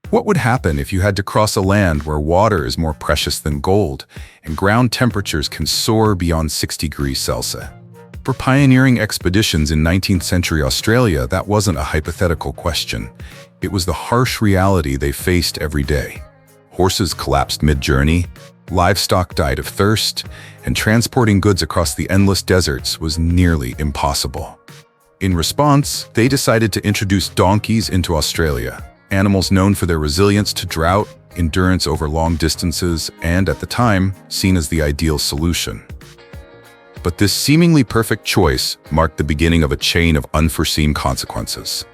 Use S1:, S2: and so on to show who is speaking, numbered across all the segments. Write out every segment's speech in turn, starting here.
S1: What would happen if you had to cross a land where water is more precious than gold and ground temperatures can soar beyond 60 degrees Celsius? For pioneering expeditions in 19th century Australia, that wasn't a hypothetical question. It was the harsh reality they faced every day. Horses collapsed mid-journey, livestock died of thirst, and transporting goods across the endless deserts was nearly impossible. In response, they decided to introduce donkeys into Australia, animals known for their resilience to drought, endurance over long distances, and, at the time, seen as the ideal solution. But this seemingly perfect choice marked the beginning of a chain of unforeseen consequences.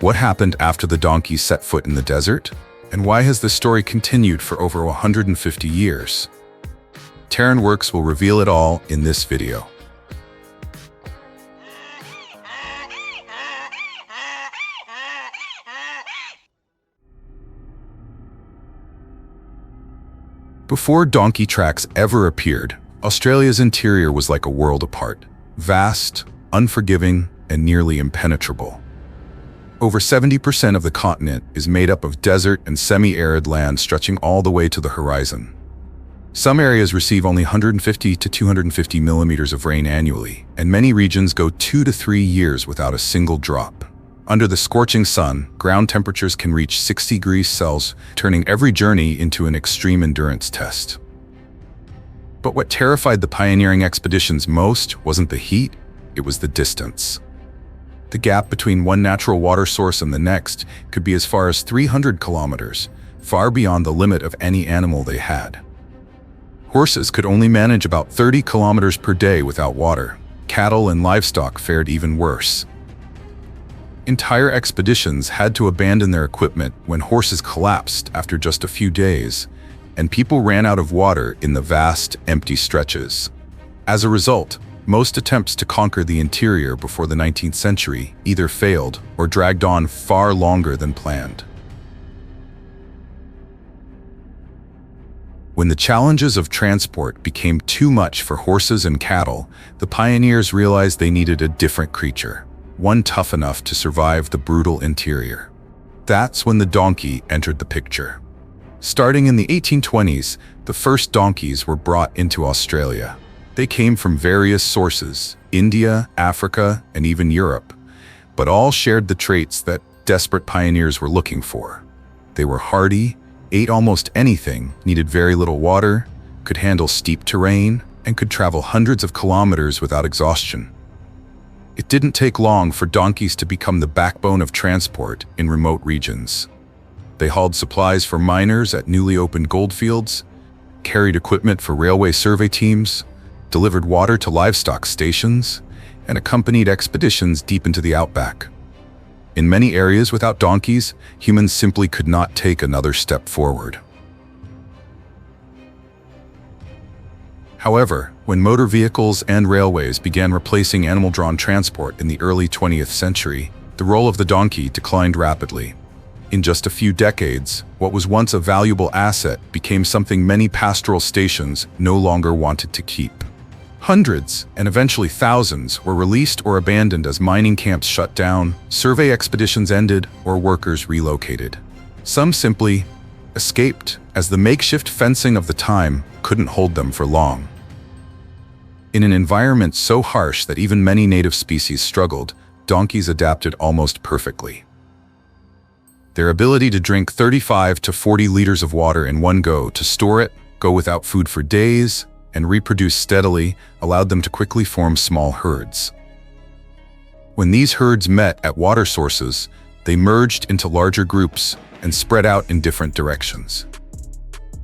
S1: What happened after the donkeys set foot in the desert? And why has this story continued for over 150 years? Terran Works will reveal it all in this video. Before donkey tracks ever appeared, Australia's interior was like a world apart, vast, unforgiving, and nearly impenetrable. Over 70% of the continent is made up of desert and semi-arid land stretching all the way to the horizon. Some areas receive only 150 to 250 millimeters of rain annually, and many regions go 2 to 3 years without a single drop. Under the scorching sun, ground temperatures can reach 60 degrees Celsius, turning every journey into an extreme endurance test. But what terrified the pioneering expeditions most wasn't the heat, it was the distance. The gap between one natural water source and the next could be as far as 300 kilometers, far beyond the limit of any animal they had. Horses could only manage about 30 kilometers per day without water. Cattle and livestock fared even worse. Entire expeditions had to abandon their equipment when horses collapsed after just a few days, and people ran out of water in the vast, empty stretches. As a result, most attempts to conquer the interior before the 19th century either failed or dragged on far longer than planned. When the challenges of transport became too much for horses and cattle, the pioneers realized they needed a different creature, one tough enough to survive the brutal interior. That's when the donkey entered the picture. Starting in the 1820s, the first donkeys were brought into Australia. They came from various sources, India, Africa, and even Europe, but all shared the traits that desperate pioneers were looking for. They were hardy, ate almost anything, needed very little water, could handle steep terrain, and could travel hundreds of kilometers without exhaustion. It didn't take long for donkeys to become the backbone of transport in remote regions. They hauled supplies for miners at newly opened goldfields, carried equipment for railway survey teams, delivered water to livestock stations, and accompanied expeditions deep into the outback. In many areas without donkeys, humans simply could not take another step forward. However, when motor vehicles and railways began replacing animal-drawn transport in the early 20th century, the role of the donkey declined rapidly. In just a few decades, what was once a valuable asset became something many pastoral stations no longer wanted to keep. Hundreds, and eventually thousands, were released or abandoned as mining camps shut down, survey expeditions ended, or workers relocated. Some simply escaped, as the makeshift fencing of the time couldn't hold them for long. In an environment so harsh that even many native species struggled, donkeys adapted almost perfectly. Their ability to drink 35 to 40 liters of water in one go, to store it, go without food for days, and reproduce steadily allowed them to quickly form small herds. When these herds met at water sources, they merged into larger groups and spread out in different directions.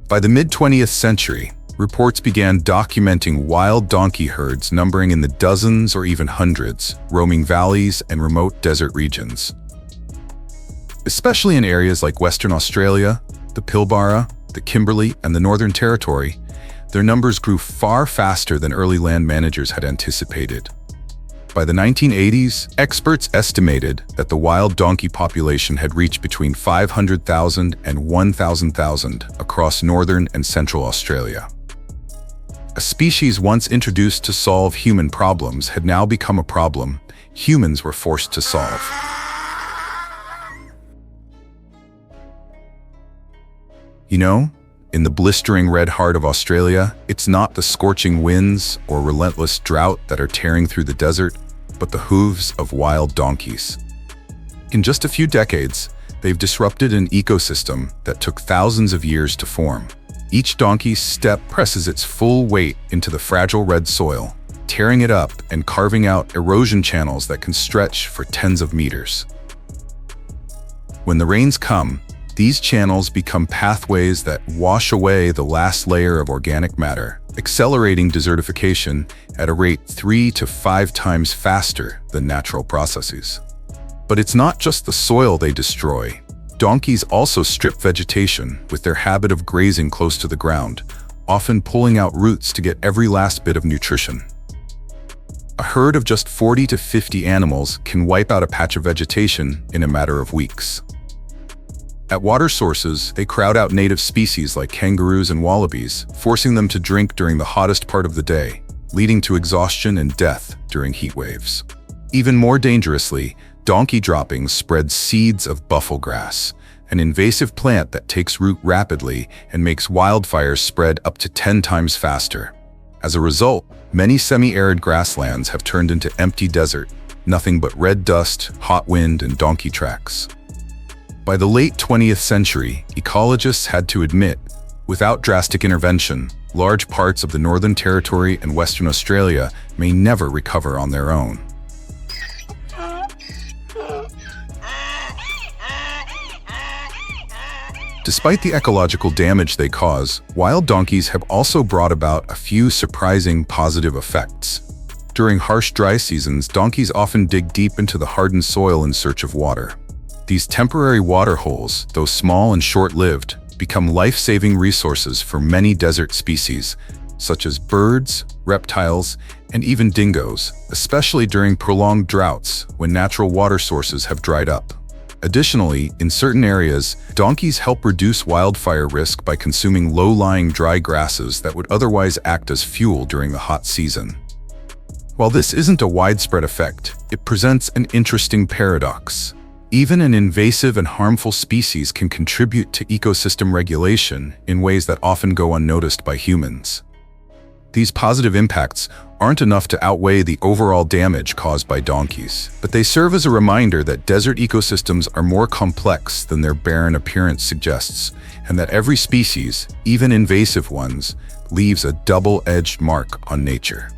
S1: By the mid-20th century, reports began documenting wild donkey herds numbering in the dozens or even hundreds, roaming valleys and remote desert regions. Especially in areas like Western Australia, the Pilbara, the Kimberley, and the Northern Territory, their numbers grew far faster than early land managers had anticipated. By the 1980s, experts estimated that the wild donkey population had reached between 500,000 and 1,000,000 across northern and central Australia. A species once introduced to solve human problems had now become a problem humans were forced to solve. You know, in the blistering red heart of Australia, it's not the scorching winds or relentless drought that are tearing through the desert, but the hooves of wild donkeys. In just a few decades, they've disrupted an ecosystem that took thousands of years to form. Each donkey's step presses its full weight into the fragile red soil, tearing it up and carving out erosion channels that can stretch for tens of meters. When the rains come, these channels become pathways that wash away the last layer of organic matter, accelerating desertification at a rate 3 to 5 times faster than natural processes. But it's not just the soil they destroy. Donkeys also strip vegetation with their habit of grazing close to the ground, often pulling out roots to get every last bit of nutrition. A herd of just 40 to 50 animals can wipe out a patch of vegetation in a matter of weeks. At water sources, they crowd out native species like kangaroos and wallabies, forcing them to drink during the hottest part of the day, leading to exhaustion and death during heat waves. Even more dangerously, donkey droppings spread seeds of bufflegrass, an invasive plant that takes root rapidly and makes wildfires spread up to 10 times faster. As a result, many semi-arid grasslands have turned into empty desert, nothing but red dust, hot wind, and donkey tracks. By the late 20th century, ecologists had to admit, without drastic intervention, large parts of the Northern Territory and Western Australia may never recover on their own. Despite the ecological damage they cause, wild donkeys have also brought about a few surprising positive effects. During harsh dry seasons, donkeys often dig deep into the hardened soil in search of water. These temporary water holes, though small and short-lived, become life-saving resources for many desert species, such as birds, reptiles, and even dingoes, especially during prolonged droughts when natural water sources have dried up. Additionally, in certain areas, donkeys help reduce wildfire risk by consuming low-lying dry grasses that would otherwise act as fuel during the hot season. While this isn't a widespread effect, it presents an interesting paradox. Even an invasive and harmful species can contribute to ecosystem regulation in ways that often go unnoticed by humans. These positive impacts aren't enough to outweigh the overall damage caused by donkeys, but they serve as a reminder that desert ecosystems are more complex than their barren appearance suggests, and that every species, even invasive ones, leaves a double-edged mark on nature.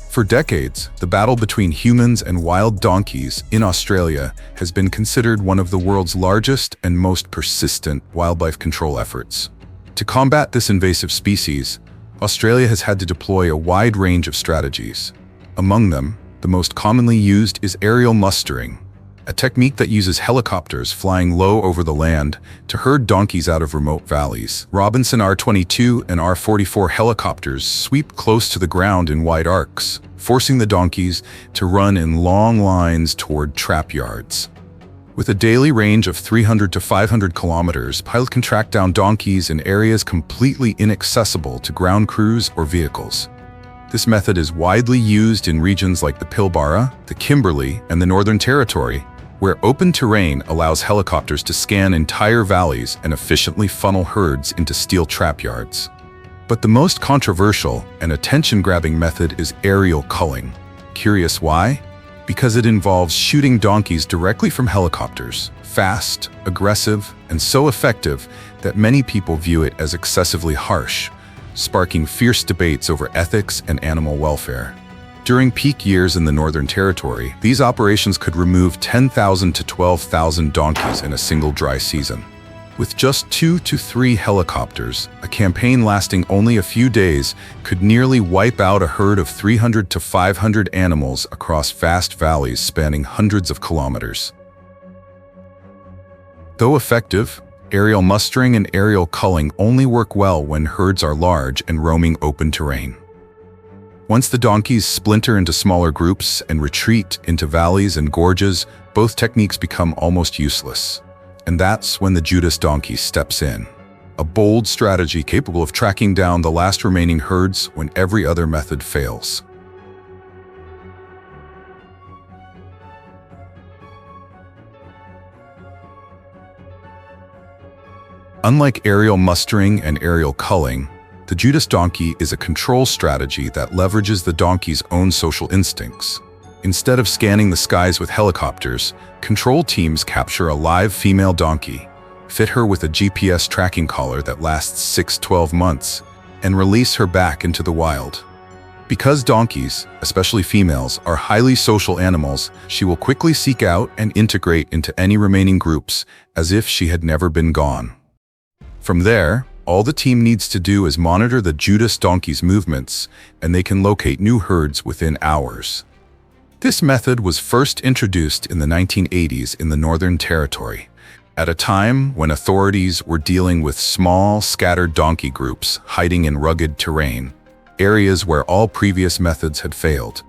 S1: For decades, the battle between humans and wild donkeys in Australia has been considered one of the world's largest and most persistent wildlife control efforts. To combat this invasive species, Australia has had to deploy a wide range of strategies. Among them, the most commonly used is aerial mustering, a technique that uses helicopters flying low over the land to herd donkeys out of remote valleys. Robinson R-22 and R-44 helicopters sweep close to the ground in wide arcs, forcing the donkeys to run in long lines toward trap yards. With a daily range of 300 to 500 kilometers, pilots can track down donkeys in areas completely inaccessible to ground crews or vehicles. This method is widely used in regions like the Pilbara, the Kimberley, and the Northern Territory, where open terrain allows helicopters to scan entire valleys and efficiently funnel herds into steel trap yards. But the most controversial and attention-grabbing method is aerial culling. Curious why? Because it involves shooting donkeys directly from helicopters, fast, aggressive, and so effective that many people view it as excessively harsh, sparking fierce debates over ethics and animal welfare. During peak years in the Northern Territory, these operations could remove 10,000 to 12,000 donkeys in a single dry season. With just 2 to 3 helicopters, a campaign lasting only a few days could nearly wipe out a herd of 300 to 500 animals across vast valleys spanning hundreds of kilometers. Though effective, aerial mustering and aerial culling only work well when herds are large and roaming open terrain. Once the donkeys splinter into smaller groups and retreat into valleys and gorges, both techniques become almost useless. And that's when the Judas donkey steps in. A bold strategy capable of tracking down the last remaining herds when every other method fails. Unlike aerial mustering and aerial culling, the Judas donkey is a control strategy that leverages the donkey's own social instincts. Instead of scanning the skies with helicopters, control teams capture a live female donkey, fit her with a GPS tracking collar that lasts 6-12 months, and release her back into the wild. Because donkeys, especially females, are highly social animals, she will quickly seek out and integrate into any remaining groups as if she had never been gone. From there, all the team needs to do is monitor the Judas donkey's movements, and they can locate new herds within hours. This method was first introduced in the 1980s in the Northern Territory, at a time when authorities were dealing with small, scattered donkey groups hiding in rugged terrain, areas where all previous methods had failed.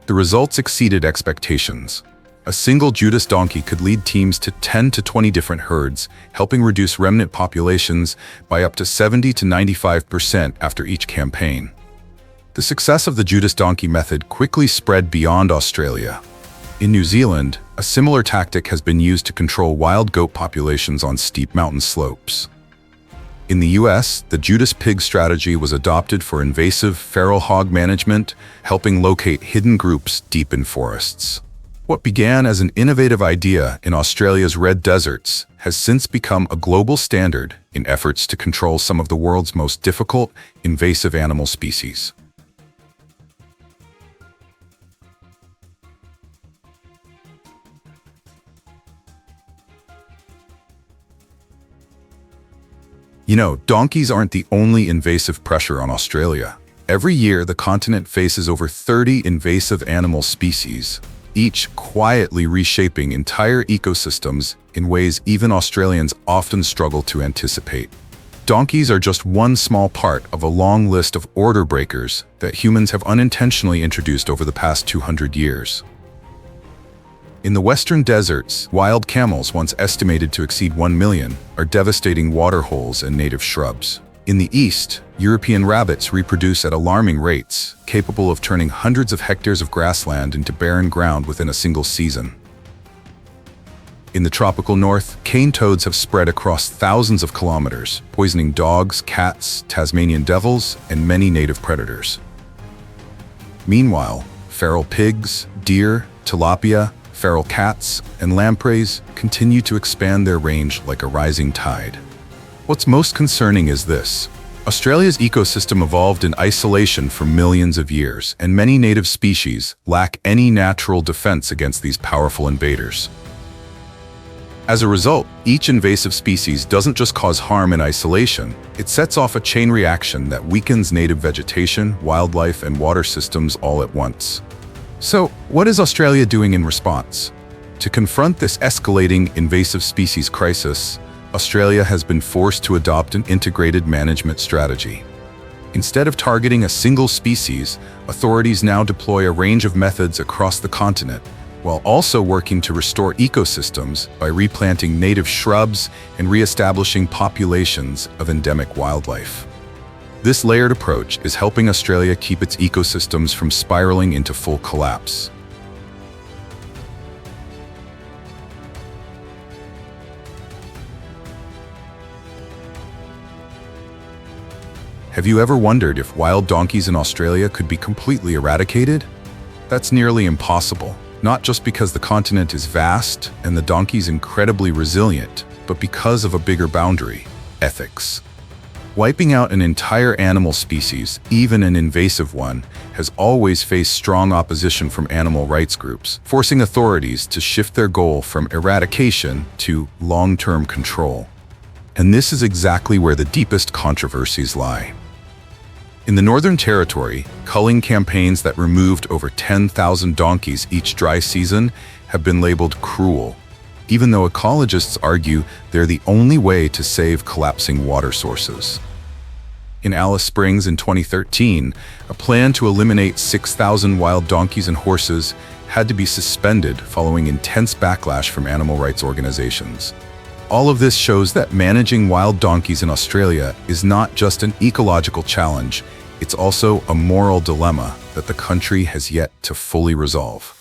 S1: The results exceeded expectations. A single Judas donkey could lead teams to 10 to 20 different herds, helping reduce remnant populations by up to 70 to 95% after each campaign. The success of the Judas donkey method quickly spread beyond Australia. In New Zealand, a similar tactic has been used to control wild goat populations on steep mountain slopes. In the US, the Judas pig strategy was adopted for invasive feral hog management, helping locate hidden groups deep in forests. What began as an innovative idea in Australia's red deserts has since become a global standard in efforts to control some of the world's most difficult, invasive animal species. You know, donkeys aren't the only invasive pressure on Australia. Every year, the continent faces over 30 invasive animal species, each quietly reshaping entire ecosystems in ways even Australians often struggle to anticipate. Donkeys are just one small part of a long list of order breakers that humans have unintentionally introduced over the past 200 years. In the western deserts, wild camels, once estimated to exceed 1 million, are devastating waterholes and native shrubs. In the east, European rabbits reproduce at alarming rates, capable of turning hundreds of hectares of grassland into barren ground within a single season. In the tropical north, cane toads have spread across thousands of kilometers, poisoning dogs, cats, Tasmanian devils, and many native predators. Meanwhile, feral pigs, deer, tilapia, feral cats, and lampreys continue to expand their range like a rising tide. What's most concerning is this. Australia's ecosystem evolved in isolation for millions of years, and many native species lack any natural defense against these powerful invaders. As a result, each invasive species doesn't just cause harm in isolation, it sets off a chain reaction that weakens native vegetation, wildlife, and water systems all at once. So, what is Australia doing in response? To confront this escalating invasive species crisis, Australia has been forced to adopt an integrated management strategy. Instead of targeting a single species, authorities now deploy a range of methods across the continent, while also working to restore ecosystems by replanting native shrubs and re-establishing populations of endemic wildlife. This layered approach is helping Australia keep its ecosystems from spiraling into full collapse. Have you ever wondered if wild donkeys in Australia could be completely eradicated? That's nearly impossible, not just because the continent is vast and the donkeys incredibly resilient, but because of a bigger boundary: ethics. Wiping out an entire animal species, even an invasive one, has always faced strong opposition from animal rights groups, forcing authorities to shift their goal from eradication to long-term control. And this is exactly where the deepest controversies lie. In the Northern Territory, culling campaigns that removed over 10,000 donkeys each dry season have been labeled cruel, even though ecologists argue they're the only way to save collapsing water sources. In Alice Springs in 2013, a plan to eliminate 6,000 wild donkeys and horses had to be suspended following intense backlash from animal rights organizations. All of this shows that managing wild donkeys in Australia is not just an ecological challenge, it's also a moral dilemma that the country has yet to fully resolve.